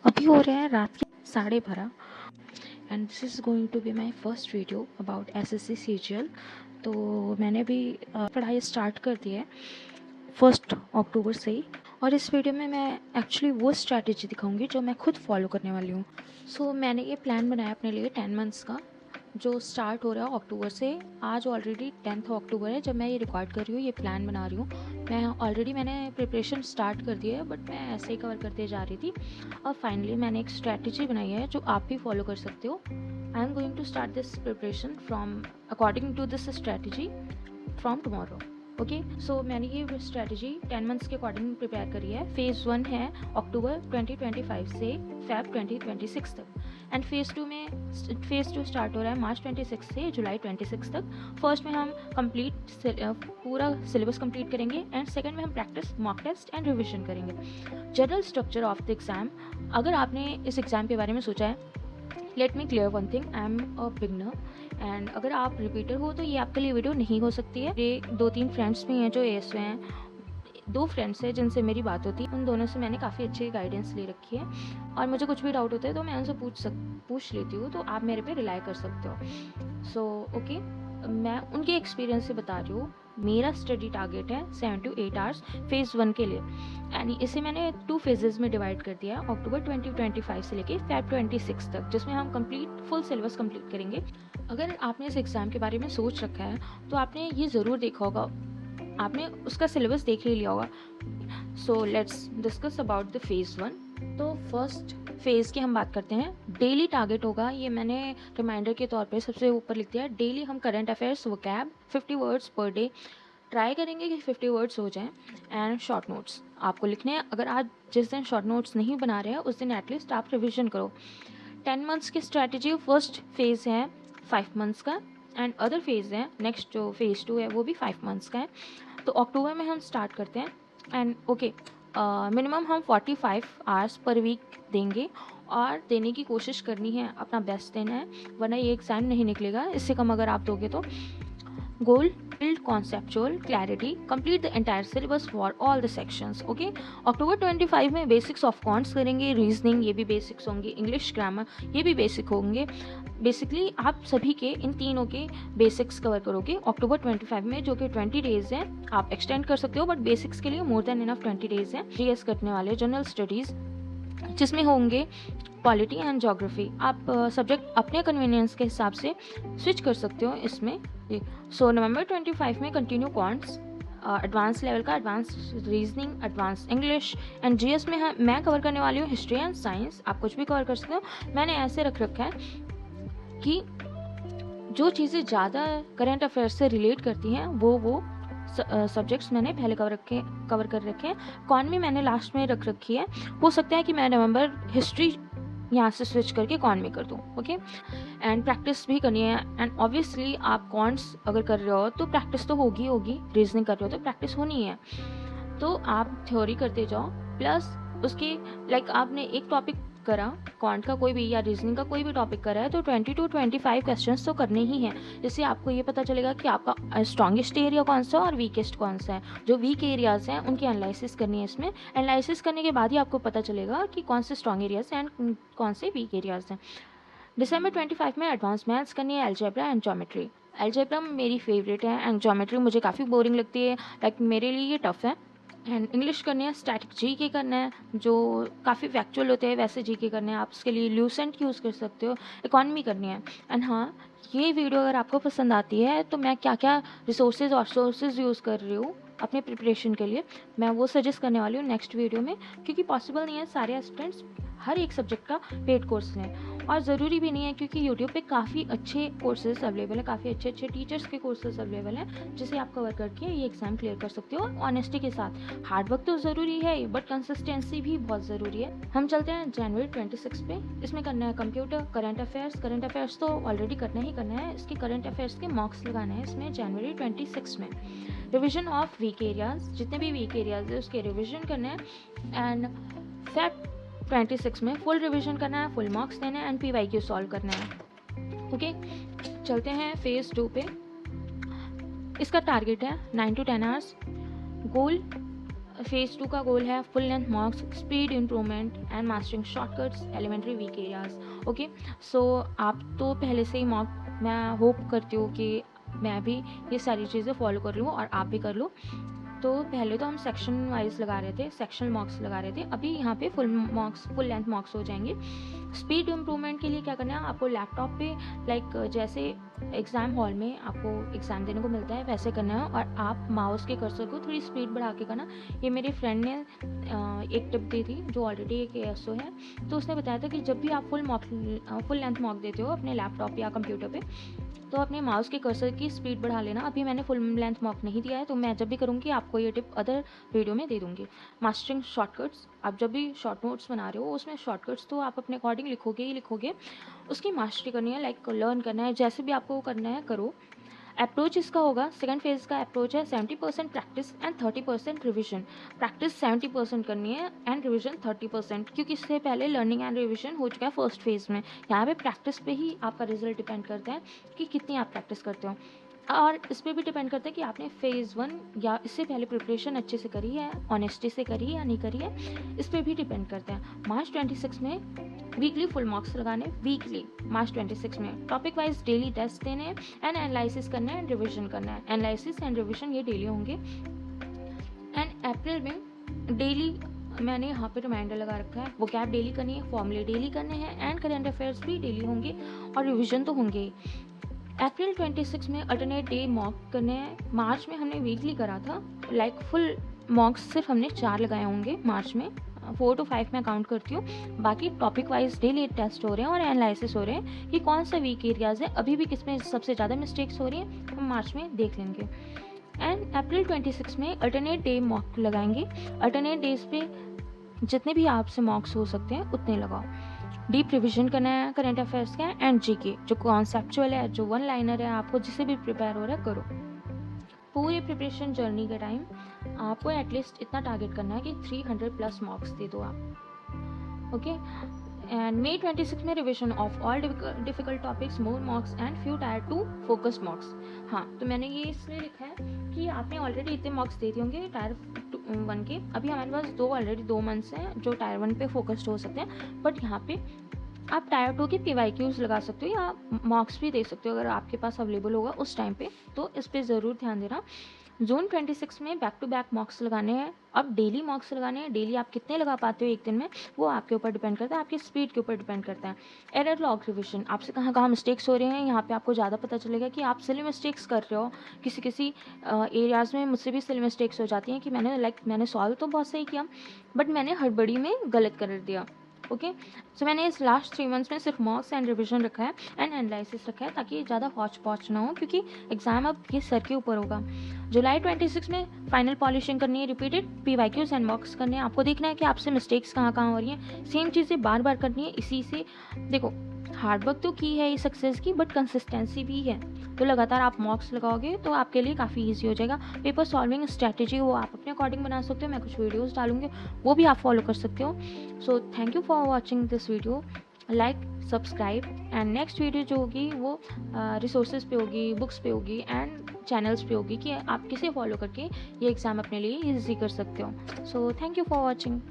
अभी हो रहे हैं रात के 12:30 and this is going to be my first video about SSC CGL। तो मैंने भी पढ़ाई स्टार्ट कर दी है 1 अक्टूबर से ही, और इस वीडियो में मैं एक्चुअली वो स्ट्रैटेजी दिखाऊंगी जो मैं खुद फॉलो करने वाली हूँ। मैंने ये प्लान बनाया अपने लिए 10 मंथ्स का, जो स्टार्ट हो रहा है अक्टूबर से। आज ऑलरेडी 10 अक्टूबर है जब मैं ये रिकॉर्ड कर रही हूँ, ये प्लान बना रही हूँ। मैंने प्रिपरेशन स्टार्ट कर दी है, बट मैं ऐसे ही कवर करते जा रही थी। अब फाइनली मैंने एक स्ट्रैटेजी बनाई है जो आप भी फॉलो कर सकते हो। I am going to start this preparation from according to this strategy from tomorrow. Okay, so मैंने ये स्ट्रैटेजी 10 मंथ्स के अकॉर्डिंग प्रिपेयर करी है। फेज़ 1 है अक्टूबर 2025 से फेब 2026 तक, एंड फेज़ 2 स्टार्ट हो रहा है मार्च 26 से जुलाई 26 तक। फर्स्ट में हम पूरा सिलेबस कंप्लीट करेंगे, एंड सेकंड में हम practice, mock test and revision करेंगे। General structure of the exam, अगर आपने इस एग्ज़ाम के बारे में सोचा है, let me clear one thing, I am a beginner and अगर आप रिपीटर हो तो ये आपके लिए वीडियो नहीं हो सकती है। मेरे 2-3 फ्रेंड्स भी हैं जो AS में हैं, 2 फ्रेंड्स हैं जिनसे मेरी बात होती है, उन दोनों से मैंने काफ़ी अच्छी गाइडेंस ले रखी है, और मुझे कुछ भी डाउट होता है तो मैं उनसे पूछ लेती हूँ, तो आप मेरे पे रिलाई कर सकते हो। ओके, मैं उनके एक्सपीरियंस से बता रही हूँ। मेरा स्टडी टारगेट है 7 to 8 आवर्स फेज़ 1 के लिए, यानी इसे मैंने 2 फेजेस में डिवाइड कर दिया है, अक्टूबर 2025 से लेके फेब 26 तक, जिसमें हम फुल सिलेबस कंप्लीट करेंगे। अगर आपने इस एग्ज़ाम के बारे में सोच रखा है तो आपने ये ज़रूर देखा होगा, आपने उसका सिलेबस देख ही लिया होगा। So let's discuss about the phase 1। तो फर्स्ट फेज़ की हम बात करते हैं। डेली टारगेट होगा, ये मैंने रिमाइंडर के तौर पे सबसे ऊपर लिख दिया है। डेली हम current affairs vocab 50 words per day try करेंगे कि 50 वर्ड्स हो जाएं, एंड शॉर्ट नोट्स आपको लिखने हैं। अगर आज जिस दिन शॉर्ट नोट्स नहीं बना रहे हैं उस दिन एटलीस्ट आप रिविजन करो। 10 मंथ्स की स्ट्रैटेजी, फर्स्ट फेज़ है 5 मंथ्स का, एंड अदर फेज़ है नेक्स्ट जो फेज़ 2 है वो भी 5 मंथ्स का है। तो अक्टूबर में हम स्टार्ट करते हैं, एंड ओके, मिनिमम हम 45 आवर्स पर वीक देंगे, और देने की कोशिश करनी है, अपना बेस्ट देना है, वरना ये एग्ज़ाम नहीं निकलेगा इससे कम अगर आप दोगे तो। गोल, build conceptual clarity, complete the entire syllabus for all the sections. Okay, October 25 में बेसिक्स ऑफ कॉन्ट्स करेंगे, रीजनिंग ये भी बेसिक्स होंगे, इंग्लिश ग्रामर ये भी बेसिक होंगे। बेसिकली आप सभी के इन तीनों के बेसिक्स कवर करोगे अक्टूबर 25 में, जो कि 20 डेज है। आप एक्सटेंड कर सकते हो, बट बेसिक्स के लिए मोर देन इनफ 20 डेज है। GS करने वाले जनरल स्टडीज़, जिसमें होंगे पॉलिटी एंड ज्योग्राफी। आप सब्जेक्ट अपने कन्वीनियंस के हिसाब से स्विच कर सकते हो इसमें। नवंबर 25 में कंटिन्यू क्वांट्स, एडवांस लेवल का advance reasoning, advance English, and GS में मैं कवर करने वाली हूँ हिस्ट्री एंड साइंस। आप कुछ भी कवर कर सकते हो। मैंने ऐसे रख रखा है कि जो चीज़ें ज़्यादा करंट अफेयर्स से रिलेट करती हैं वो सब्जेक्ट्स मैंने पहले कवर कर रखे हैं। इकॉनमी मैंने लास्ट में रख रखी है। हो सकता है कि मैं नवंबर हिस्ट्री यहाँ से स्विच करके इकॉनमी कर दूँ। ओके, एंड प्रैक्टिस भी करनी है, एंड ऑब्वियसली आप कॉन्ट्स अगर कर रहे हो तो प्रैक्टिस तो होगी, रीजनिंग कर रहे हो तो प्रैक्टिस होनी है। तो आप थ्योरी करते जाओ, प्लस उसके आपने एक टॉपिक करा, कॉन्ट का कोई भी या रीजनिंग का कोई भी टॉपिक करा है, तो 20 to 25 क्वेश्चंस तो करने ही हैं, जिससे आपको ये पता चलेगा कि आपका स्ट्रॉन्गेस्ट एरिया कौन सा और वीकेस्ट कौन सा है। जो वीक एरियाज हैं उनकी एनालिसिस करनी है इसमें। एनालिसिस करने के बाद ही आपको पता चलेगा कि कौन से स्ट्रॉन्ग एरियाज हैं एंड कौन से वीक एरियाज हैं। दिसंबर 25 में एडवांस मैथ्स करनी है, अलजेब्रा एंड ज्योमेट्री। अलजेब्रा मेरी फेवरेट है, एंड ज्योमेट्री मुझे काफ़ी बोरिंग लगती है, मेरे लिए ये टफ है। एंड इंग्लिश करनी है, स्टैटिक GK करना है, जो काफ़ी फैक्चुअल होते हैं वैसे GK करने हैं, आप उसके लिए ल्यूसेंट यूज़ कर सकते हो। इकॉनमी करनी है। एंड हाँ, ये वीडियो अगर आपको पसंद आती है तो मैं क्या क्या रिसोर्सेज और सोर्सेज यूज़ कर रही हूँ अपने प्रिपरेशन के लिए, मैं वो सजेस्ट करने वाली हूँ नेक्स्ट वीडियो में, क्योंकि पॉसिबल नहीं है सारे स्टूडेंट्स हर एक सब्जेक्ट का पेड कोर्स लें, और ज़रूरी भी नहीं है, क्योंकि यूट्यूब पे काफ़ी अच्छे कोर्सेज अवेलेबल है, काफ़ी अच्छे अच्छे टीचर्स के कोर्सेज अवेलेबल हैं, जिसे आप कवर करके ये एग्ज़ाम क्लियर कर सकते हो ऑनेस्टी के साथ। हार्ड वर्क तो ज़रूरी है, बट कंसिस्टेंसी भी बहुत ज़रूरी है। हम चलते हैं जनवरी 26 पे। इसमें करना है कंप्यूटर, करंट अफेयर्स तो ऑलरेडी करना ही करना है, इसके करंट अफेयर्स के मॉक्स लगाना है इसमें जनवरी 26 में। रिविजन ऑफ वीक एरियाज, जितने भी वीक एरियाज है उसके रिविजन करना है, एंड फेब 26 में फुल रिवीजन करना है, फुल मार्क्स देना है, एंड PYQ सॉल्व करना है। ओके, चलते हैं फेज़ 2 पे। इसका टारगेट है 9 to 10 आवर्स। गोल फेज़ 2 का गोल है full length mocks, speed improvement and mastering shortcuts, elementary week areas. Okay, so आप तो पहले से ही मॉक, मैं होप करती हूँ कि मैं भी ये सारी चीज़ें फॉलो कर लूँ और आप भी कर लो। तो पहले तो हम सेक्शन वाइज लगा रहे थे, सेक्शनल मार्क्स लगा रहे थे, अभी यहाँ पे full marks, full length marks हो जाएंगे। स्पीड इम्प्रूवमेंट के लिए क्या करना है आपको, लैपटॉप पे लाइक जैसे एग्ज़ाम हॉल में आपको एग्ज़ाम देने को मिलता है वैसे करना है, और आप माउस के कर्सर को थोड़ी स्पीड बढ़ा के करना। ये मेरे फ्रेंड ने एक टिप दी थी जो ऑलरेडी एक ASO है, तो उसने बताया था कि जब भी आप फुल लेंथ मॉक देते हो अपने लैपटॉप या कंप्यूटर पे, तो अपने माउस के कर्सर की स्पीड बढ़ा लेना। अभी मैंने फुल लेंथ मॉक नहीं दिया है, तो मैं जब भी करूँगी आपको ये टिप अदर वीडियो में दे दूँगी। मास्टरिंग शॉर्टकट्स, आप जब भी शॉर्ट नोट्स बना रहे हो उसमें शॉर्टकट्स तो आप अपने अकॉर्डिंग लिखोगे ही लिखोगे, उसकी मास्टरी करनी है, लाइक लर्न करना है, जैसे भी आपको करना है करो। अप्रोच इसका होगा, सेकंड फेज का अप्रोच है 70% प्रैक्टिस एंड 30% रिविजन। प्रैक्टिस 70% करनी है एंड रिविजन 30%, क्योंकि इससे पहले लर्निंग एंड रिविजन हो चुका है फर्स्ट फेज में। यहाँ पे प्रैक्टिस पे ही आपका रिजल्ट डिपेंड करता है कि कितनी आप प्रैक्टिस करते हो, और इस पर भी डिपेंड करता है कि आपने फेज़ 1 या इससे पहले प्रिपरेशन अच्छे से करी है, ऑनेस्टी से करी है या नहीं करी है, इस पर भी डिपेंड करता है। मार्च 26 में वीकली फुल मार्क्स लगाने, वीकली मार्च 26 में टॉपिक वाइज डेली टेस्ट देने एंड एनालिसिस करना है एंड रिविजन करना है। एनालिसिस एंड रिविजन ये डेली होंगे। एंड अप्रैल में डेली मैंने यहाँ पे रिमाइंडर लगा रखा है, वो कैब डेली करनी है, फॉर्मूले डेली करने हैं एंड करेंट अफेयर्स भी डेली होंगे और रिविजन तो होंगे ही। अप्रैल 26 में अल्टरनेट डे मॉक करने हैं। मार्च में हमने वीकली करा था, लाइक फुल मॉक्स सिर्फ हमने 4 लगाए होंगे मार्च में, 4 to 5 मैं काउंट करती हूँ। बाकी टॉपिक वाइज डेली टेस्ट हो रहे हैं और एनालिसिस हो रहे हैं कि कौन सा वीक एरियाज है, अभी भी किसमें सबसे ज़्यादा मिस्टेक्स हो रही हैं, हम मार्च में देख लेंगे। एंड अप्रैल 26 में अल्टरनेट डे मॉक लगाएंगे। अल्टरनेट डेज पे जितने भी आपसे मॉक्स हो सकते हैं उतने लगाओ। डीप रिविजन करना है करेंट अफेयर्स का एंड जीके, जो कॉन्सेप्चुअल है, जो वन लाइनर है, आपको जिससे भी प्रिपेयर हो रहा है करो। पूरे प्रिपरेशन जर्नी के टाइम आपको एटलीस्ट इतना टारगेट करना है कि 300+ मॉक्स दे दो आप। ओके, एंड May 26 में revision of all difficult topics, more मॉक्स and few tyre 2 focused मॉक्स। हाँ, तो मैंने ये इसलिए लिखा है कि आपने ऑलरेडी इतने मॉक्स दे दिए होंगे टायर 1 के, अभी हमारे पास ऑलरेडी 2 मंथ्स हैं जो टायर 1 पे फोकस्ड हो सकते हैं, बट यहाँ पे आप टायर 2 के PYQs लगा सकते हो या मॉक्स भी दे सकते हो अगर आपके पास अवेलेबल होगा उस टाइम पे, तो इस पर ज़रूर ध्यान देना। June 26 में बैक टू बैक मॉक्स लगाने हैं। अब डेली मॉक्स लगाने हैं, डेली आप कितने लगा पाते हो एक दिन में वो आपके ऊपर डिपेंड करता है, आपकी स्पीड के ऊपर डिपेंड करता है। एरर लॉग रिविजन, आपसे कहाँ कहाँ मिस्टेक्स हो रहे हैं, यहाँ पे आपको ज़्यादा पता चलेगा कि आप सिली मिस्टेक्स कर रहे हो। किसी एरियाज़ में मुझसे भी सिली मिस्टेक्स हो जाती हैं कि मैंने सॉल्व तो बहुत सही किया बट मैंने हड़बड़ी में गलत कर दिया। ओके, सो मैंने इस लास्ट 3 मंथ्स में सिर्फ मॉक्स एंड रिविजन रखा है एंड एनालिसिस रखा है, ताकि ये ज़्यादा हौच पौच ना हो, क्योंकि एग्जाम अब ये सर के ऊपर होगा। जुलाई 26 में फाइनल पॉलिशिंग करनी है, रिपीटेड PYQs एंड मॉक्स करने हैं। आपको देखना है कि आपसे मिस्टेक्स कहाँ कहाँ हो रही हैं, सेम चीज़ें बार बार करनी है। इसी से देखो, हार्डवर्क तो की है ये सक्सेस की, बट कंसिस्टेंसी भी है। तो लगातार आप मॉक्स लगाओगे तो आपके लिए काफ़ी ईजी हो जाएगा। पेपर सॉल्विंग स्ट्रैटेजी वो आप अपने अकॉर्डिंग बना सकते हो, मैं कुछ वीडियोस डालूंगी वो भी आप फॉलो कर सकते हो। So thank you for watching this video, like subscribe, and next video जो होगी वो रिसोर्सेज पे होगी, बुक्स पे होगी एंड चैनल्स पे होगी कि आप किसे फॉलो करके ये एग्ज़ाम अपने लिए ईजी कर सकते हो। So thank you for watching.